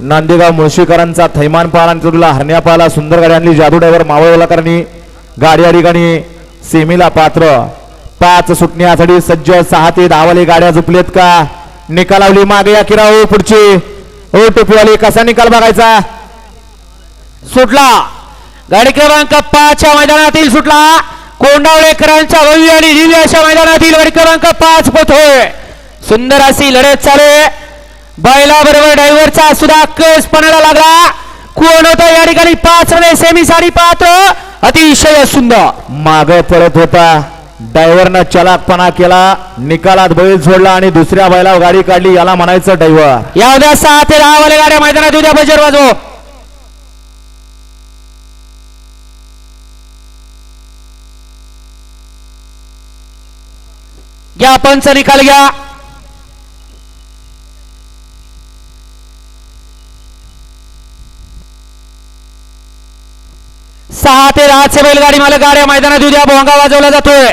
नांदेगाव मुळशीकरांचा थैमान पाला आणि तुला हरण्या पाला सुंदर गाडी आणली जादू ड्रायव्हर मावळकरांनी गाडी या ठिकाणी सेमीला पात्र 5 सुटण्यासाठी सज्ज 6 ते 10 वाली गाड्या झुपलेत का निकालावली मागे या किराऊ पुढची ओ टोपीवाली कसा निकाल बघायचा सुटला गाडी क्रमांक 5 च्या मैदानातील सुटला कोंडावळेकरांच्या भव्य आणि दिव्य अशा मैदानातील गाडी क्रमांक 5 पोथोय सुंदर अशी लढत चालू आहे बैला बरोबर ड्रायव्हरचा सुद्धा केस पणाला लागला कोण होता या ठिकाणी 5 रने सेमी साठी पात्र अतिशय सुंदर मागे पळत होता ड्रायव्हरनं चलाकपणा केला निकालात बैल सोडला आणि दुसऱ्या बैलावर गाडी काढली याला म्हणायचं ड्रायव्हर या उद्या 6 ते 10 वाले गाड्या मैदानात उद्या बजर वाजव घ्या पंच निकाल घ्या सहा ते 10 बैलगाडी मालक गाड्या मैदानात उद्या भोंगा वाजवला जातोय